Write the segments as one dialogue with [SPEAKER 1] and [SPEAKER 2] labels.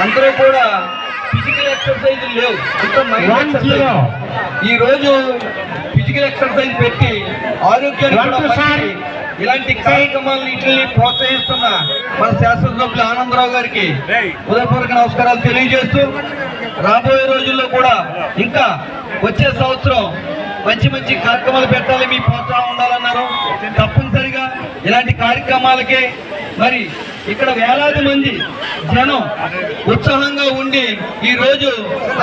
[SPEAKER 1] అందరూ కూడా physical exercise లేవు, అంతా మైండ్ ఎక్సర్సైజ్. ఈ రోజు ఫిజికల్ ఎక్సర్సైజ్ పెట్టి ఆరోగ్యాన్ని ఇలాంటి కార్యక్రమాలను ఇట్లని ప్రోత్సహిస్తున్న మన శాస్త్రజ్ఞులు ఆనందరావు గారికి హృదయపూర్వక నమస్కారాలు తెలియజేస్తూ, రాబోయే రోజుల్లో కూడా ఇంకా వచ్చే సంవత్సరం మంచి మంచి కార్యక్రమాలు పెట్టాలి, మీ ప్రోత్సాహం ఉండాలన్నారు. తప్పనిసరిగా ఇలాంటి కార్యక్రమాలకే మరి ఇక్కడ వేలాది మంది జనం ఉత్సాహంగా ఉండి ఈ రోజు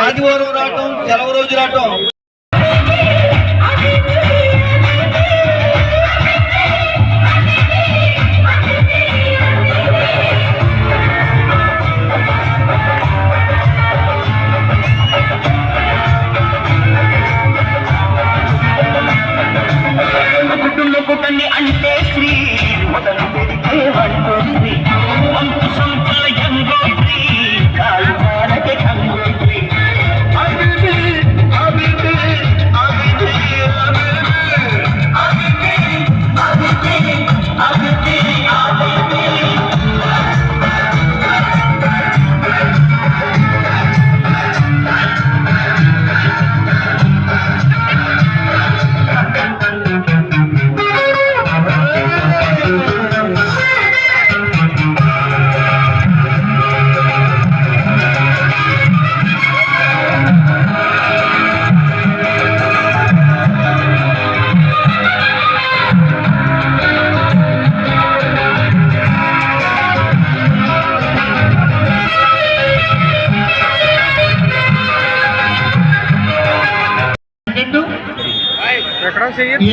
[SPEAKER 1] ఆదివారం రావటం, సెలవు రోజు రావటం
[SPEAKER 2] అంటే శ్రీ మొదలు పెడితే వంటుంది వంతు సంపల గంగోత్రి కాలు మానకి గంగోత్రి అభివృద్ధి అభివృద్ధి అభివృద్ధి అభివృద్ధి అభివృద్ధి అభివృద్ధి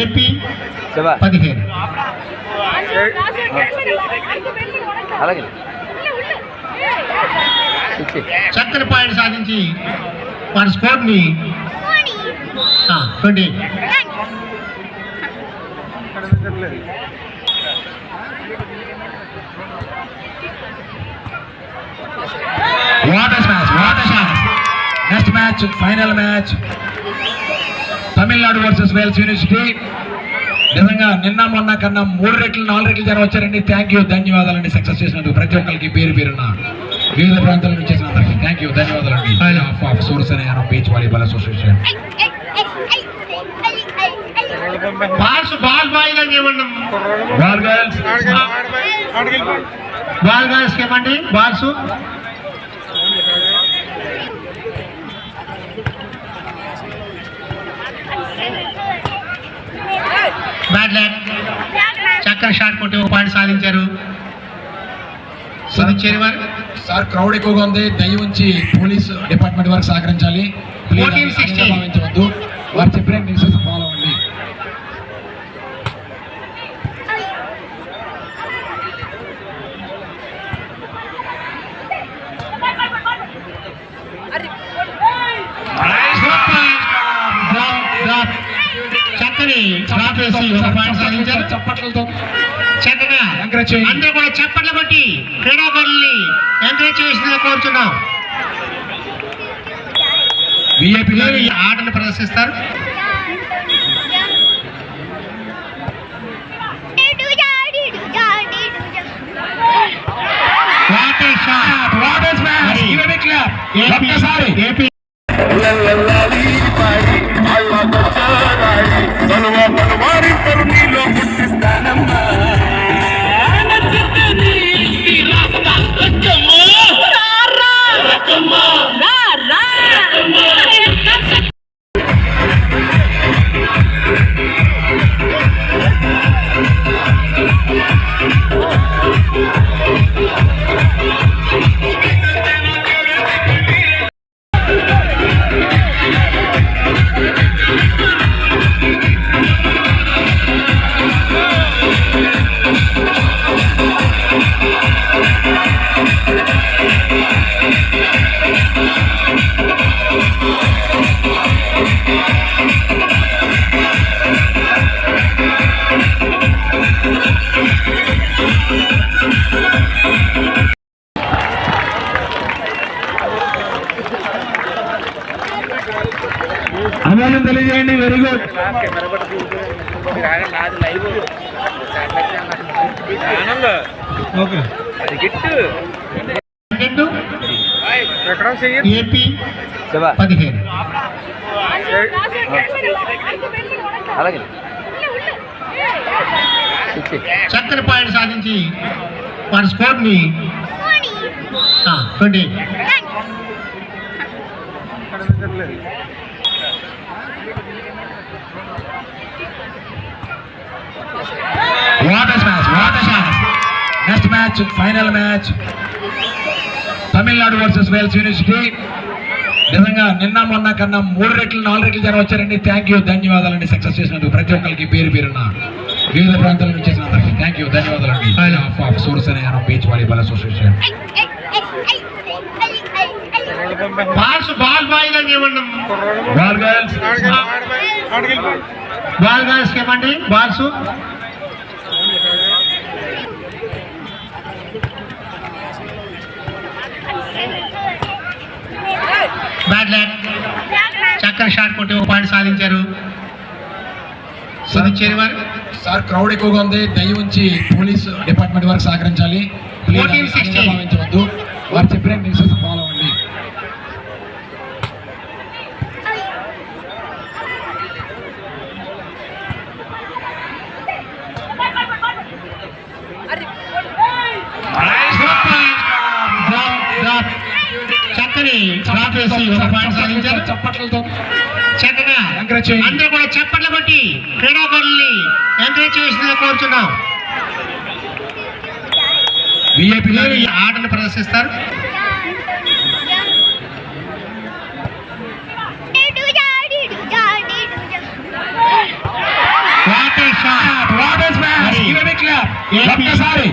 [SPEAKER 2] ఏపీ 15 చక్కని పాయింట్ సాధించి వారి స్కోర్ ని 20. Next match final match Tamil Nadu versus Vels university. నిజంగా నిన్న మొన్న కన్నా 3 రెట్లు 4 రెట్లు జనం వచ్చారండి. థ్యాంక్ యూ, ధన్యవాదాలండి. సక్సెస్ చేసినందుకు ప్రతి ఒక్కరికి పేరు పేరున వివిధ ప్రాంతాల నుంచి చేసినందుకు థ్యాంక్ యూ, ధన్యవాదాలండి. Surasena beach volleyball association ball girls ఏమండి బాల్స్ బ్యాడ్ ల్యాక్ చక్కని షాట్ కొట్టి 1 పాయింట్ సాధించారు. సదిచ్చేరి వారు
[SPEAKER 3] సార్ క్రౌడ్ ఎక్కువగా ఉంది, దయ ఉంచి పోలీస్ డిపార్ట్మెంట్ వారికి సహకరించాలి. భావించవద్దు, వారు చెప్పిన నిర్దేశం ఫాలో అవ్వండి.
[SPEAKER 2] చక్కని డ్రాప్ వేసి 1 పాయింట్ సాధించారు.
[SPEAKER 3] చప్పట్లతో
[SPEAKER 2] చక్కగా అందరూ కూడా చప్పట్లు కొట్టి క్రీడాకారుల్ని ఎంకరేజ్ చేసిందని కోరుతున్నాం.
[SPEAKER 3] విఐపి
[SPEAKER 2] ఆటను ప్రదర్శిస్తారు. ఏపీ
[SPEAKER 3] అభినందనలు తెలియజేయండి. Very good. Okay
[SPEAKER 4] AP 15.
[SPEAKER 1] అలాగే
[SPEAKER 4] చక్కని పాయింట్ సాధించి వారి స్కోర్ని 20.
[SPEAKER 2] Next match final match Tamil Nadu versus Vels university. నిజంగా నిన్న మొన్న కన్నా 3 రెట్లు 4 రెట్లు జనం వచ్చారండి. థ్యాంక్ యూ, ధన్యవాదాలండి. సక్సెస్ చేసినందుకు ప్రతి ఒక్కరికి పేరు పేరున వివిధ ప్రాంతాల నుంచి వచ్చిన అందరికీ థ్యాంక్ యూ, ధన్యవాదాలండి. సోర్స్ అనే beach volleyball association.
[SPEAKER 4] Ball boy ఏమన్నా
[SPEAKER 2] బాల్ గర్ల్స్
[SPEAKER 4] ఏమండి బాల్స్ బ్యాడ్ ల్యాక్ చక్కని షాట్ కొట్టి 1 పాయింట్ సాధించారు.
[SPEAKER 3] సార్ క్రౌడ్ ఎక్కువగా ఉంది, దయ ఉంచి పోలీస్ డిపార్ట్మెంట్ వారికి సహకరించాలి.
[SPEAKER 4] 14-16.
[SPEAKER 3] భావించవద్దు. వారు చెప్పిన నిర్దేశం ఫాలో అవ్వండి.
[SPEAKER 4] చక్కని డ్రాప్ వేసి 1 పాయింట్ సాధించారు.
[SPEAKER 3] చప్పట్లతో
[SPEAKER 4] చక్కగా
[SPEAKER 3] ఎంకరేజ్ చేయండి.
[SPEAKER 4] అందరూ కూడా చప్పట్లు కొట్టి క్రీడాకారుల్ని ఎంకరేజ్ చేసిన కోరుచున్నాం.
[SPEAKER 3] విఐపి
[SPEAKER 4] ఈ ఆటను ప్రదర్శిస్తారు.
[SPEAKER 2] What a shot, what a smash. Give a big clap. ఒక్కసారి